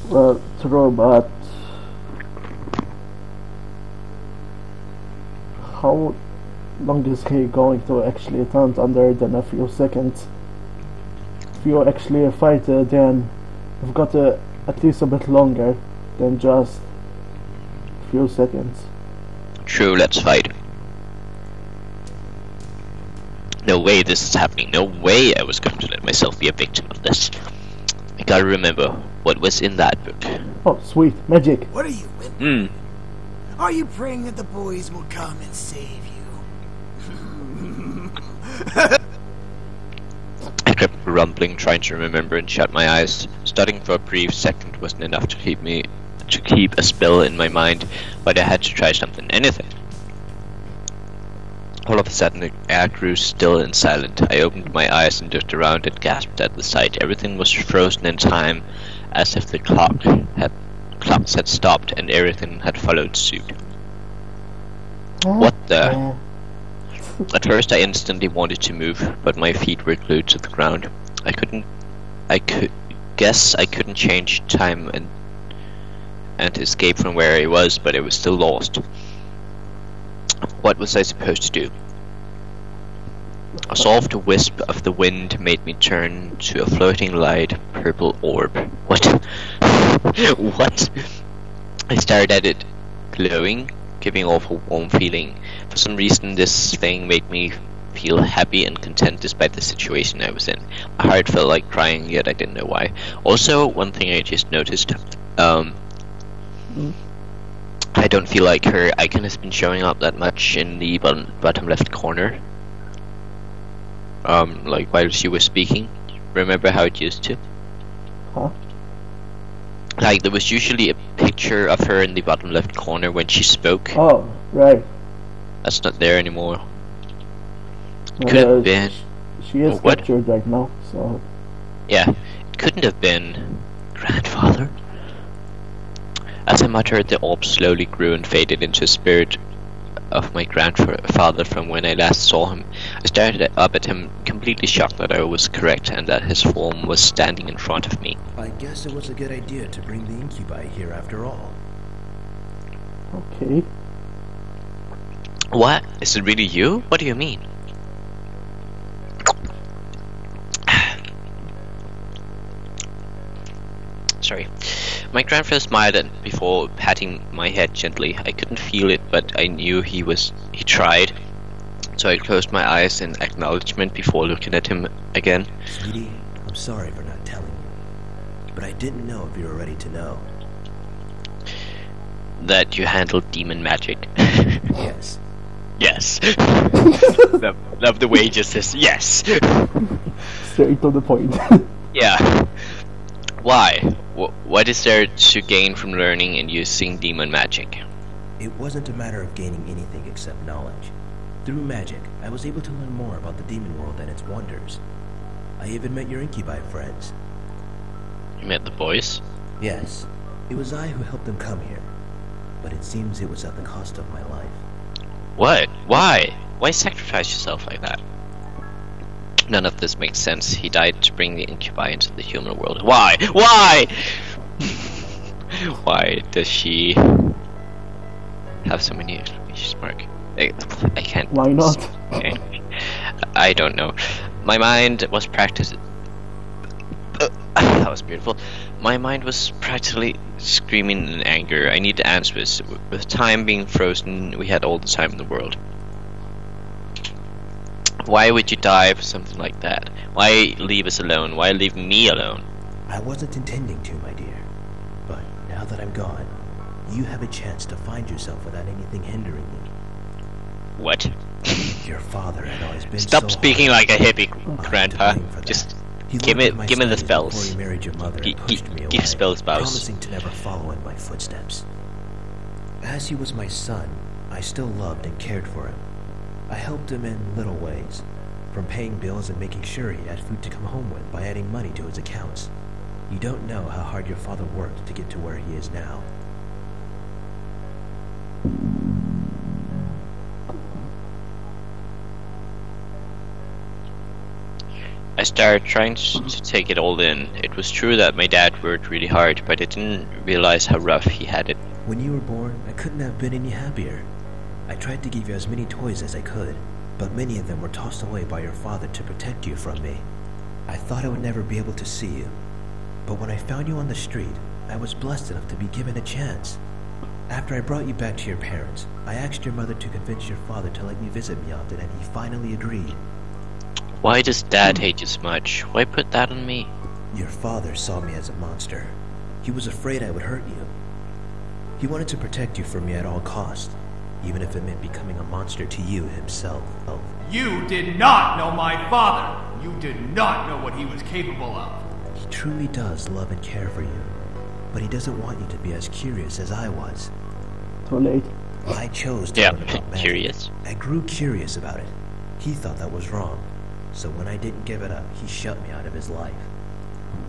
Well, true, but how long is he going to actually turn under than a few seconds? If you actually fight, then you've got at least a bit longer than just a few seconds. True, let's fight. No way this is happening. No way I was going to let myself be a victim of this. I gotta remember what was in that book. Oh, sweet. Magic. What are you whimpering? Are you praying that the boys will come and save you? I kept rumbling, trying to remember and shut my eyes. Studying for a brief second wasn't enough to keep a spell in my mind, but I had to try something, anything. All of a sudden the air grew still and silent. I opened my eyes and looked around and gasped at the sight. Everything was frozen in time, as if the clocks had stopped and everything had followed suit. What the? At first I instantly wanted to move, but my feet were glued to the ground. I couldn't change time and escape from where I was, but I was still lost. What was I supposed to do? A soft wisp of the wind made me turn to a floating light purple orb. What? What? I stared at it, glowing, giving off a warm feeling. For some reason this thing made me feel happy and content despite the situation I was in. My heart felt like crying, yet I didn't know why. Also, one thing I just noticed, I don't feel like her icon has been showing up that much in the bottom left corner. Like while she was speaking. Remember how it used to? Huh? Like there was usually a picture of her in the bottom left corner when she spoke. Oh, right. That's not there anymore. No, Could have been. She is captured right now, so. Yeah, it couldn't have been grandfather. As I muttered, the orb slowly grew and faded into a spirit of my grandfather from when I last saw him. I stared up at him, completely shocked that I was correct and that his form was standing in front of me. I guess it was a good idea to bring the incubi here after all. Okay. What? Is it really you? What do you mean? Sorry. My grandfather smiled before patting my head gently. I couldn't feel it, but I knew he tried. So I closed my eyes in acknowledgement before looking at him again. Sweetie, I'm sorry for not telling you, but I didn't know if you were ready to know. That you handled demon magic. Yes. Yes. Love the way he just says yes. Straight to the point. Yeah. Why? What is there to gain from learning and using demon magic? It wasn't a matter of gaining anything except knowledge. Through magic, I was able to learn more about the demon world and its wonders. I even met your incubi friends. You met the boys? Yes. It was I who helped them come here. But it seems it was at the cost of my life. What? Why? Why sacrifice yourself like that? None of this makes sense. He died to bring the incubi into the human world. Why? Why? Why does she have so many exclamation marks? I can't. Why not? I don't know. My mind was practicing. That was beautiful. My mind was practically screaming in anger. I need answers. With time being frozen, we had all the time in the world. Why would you die for something like that? Why leave us alone? Why leave me alone? I wasn't intending to, my dear. But now that I'm gone, you have a chance to find yourself without anything hindering you. What? Your father had always been Stop speaking like a hippie, Grandpa. Just give me the spells. Before you married your mother and pushed me away, Give spells, Bows. promising to never follow in my footsteps. As he was my son, I still loved and cared for him. I helped him in little ways, from paying bills and making sure he had food to come home with by adding money to his accounts. You don't know how hard your father worked to get to where he is now. I started trying to take it all in. It was true that my dad worked really hard, but I didn't realize how rough he had it. When you were born, I couldn't have been any happier. I tried to give you as many toys as I could, but many of them were tossed away by your father to protect you from me. I thought I would never be able to see you, but when I found you on the street, I was blessed enough to be given a chance. After I brought you back to your parents, I asked your mother to convince your father to let you visit me often, and he finally agreed. Why does Dad hate you so much? Why put that on me? Your father saw me as a monster. He was afraid I would hurt you. He wanted to protect you from me at all costs, even if it meant becoming a monster to you himself. You did not know my father! You did not know what he was capable of! He truly does love and care for you, but he doesn't want you to be as curious as I was. Too late. I chose to learn about magic. Curious. I grew curious about it. He thought that was wrong, so when I didn't give it up, he shut me out of his life.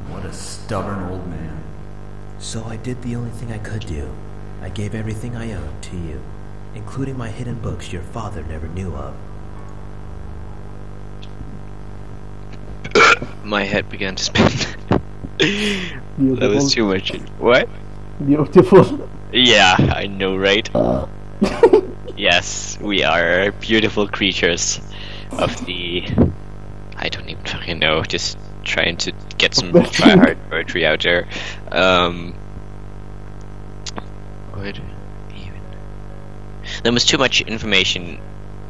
What a stubborn old man. So I did the only thing I could do. I gave everything I owned to you, including my hidden books your father never knew of. My head began to spin. Beautiful. That was too much. What? Beautiful. Yeah, I know, right? Yes, we are beautiful creatures of the... I don't even fucking know, just trying to get some try-hard poetry out there. What even? There was too much information.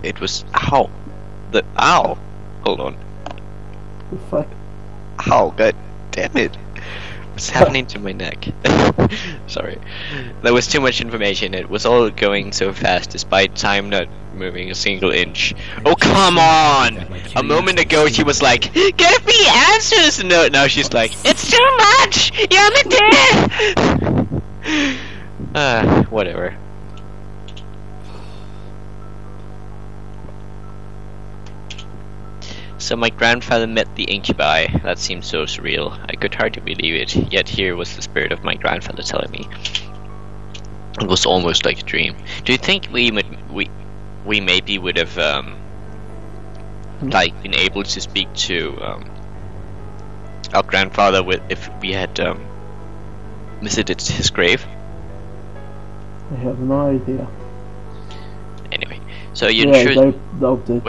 It was... Ow! Ow! Hold on. The fuck? Ow, god damn it. What's happening to my neck? Sorry. There was too much information. It was all going so fast despite time not moving a single inch. Oh, come on! A moment ago she was like, give me answers! No, now she's like, it's too much! You're whatever. So my grandfather met the incubi. That seemed so surreal. I could hardly believe it, yet here was the spirit of my grandfather telling me. It was almost like a dream. Do you think we maybe would have like been able to speak to our grandfather if we had visited his grave? I have no idea. Anyway, so you I doubt it.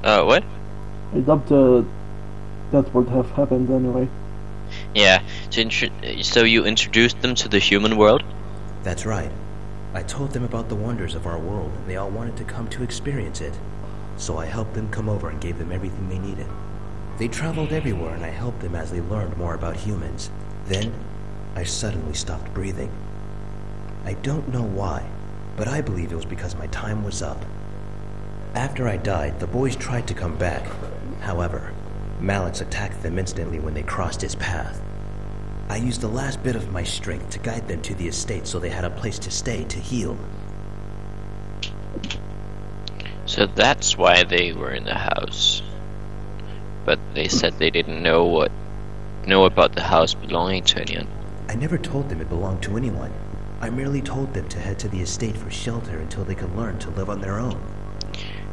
What? I doubt that would have happened anyway. Yeah, so you introduced them to the human world? That's right. I told them about the wonders of our world, and they all wanted to come to experience it. So I helped them come over and gave them everything they needed. They traveled everywhere, and I helped them as they learned more about humans. Then, I suddenly stopped breathing. I don't know why, but I believe it was because my time was up. After I died, the boys tried to come back. However, Malix attacked them instantly when they crossed his path. I used the last bit of my strength to guide them to the estate so they had a place to stay to heal. So that's why they were in the house. But they said they didn't know about the house belonging to anyone. I never told them it belonged to anyone. I merely told them to head to the estate for shelter until they could learn to live on their own.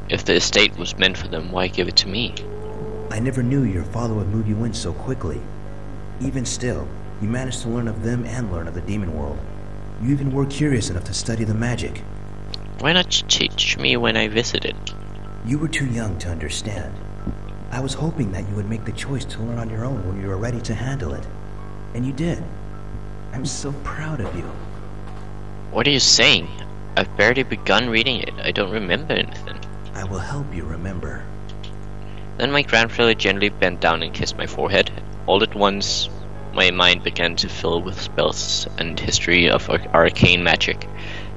If the estate was meant for them, why give it to me? I never knew your father would move you in so quickly. Even still, you managed to learn of them and learn of the demon world. You even were curious enough to study the magic. Why not teach me when I visited? You were too young to understand. I was hoping that you would make the choice to learn on your own when you were ready to handle it. And you did. I'm so proud of you. What are you saying? I've barely begun reading it. I don't remember anything. I will help you remember. Then my grandfather gently bent down and kissed my forehead. All at once, my mind began to fill with spells and history of arcane magic,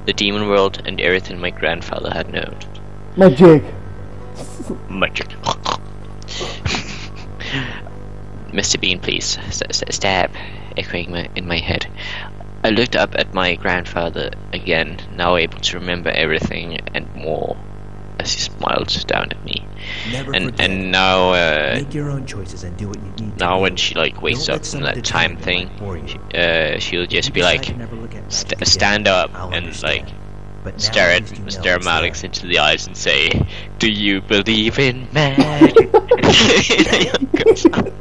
the demon world, and everything my grandfather had known. Magic! Magic. Mr. Bean, please. Stab, echoing in my head. I looked up at my grandfather again, now able to remember everything and more, as he smiled down at me. Never and forget. And now make your own choices and do what you need. Now to when do. she like wakes Don't up let from that someone time thing, determine you. she'll just If be you like decide to never look at magic again, stand up I'll and understand. like But now stare at least you know Malix it's there. into the eyes and say, "Do you believe in magic?" In a younger son.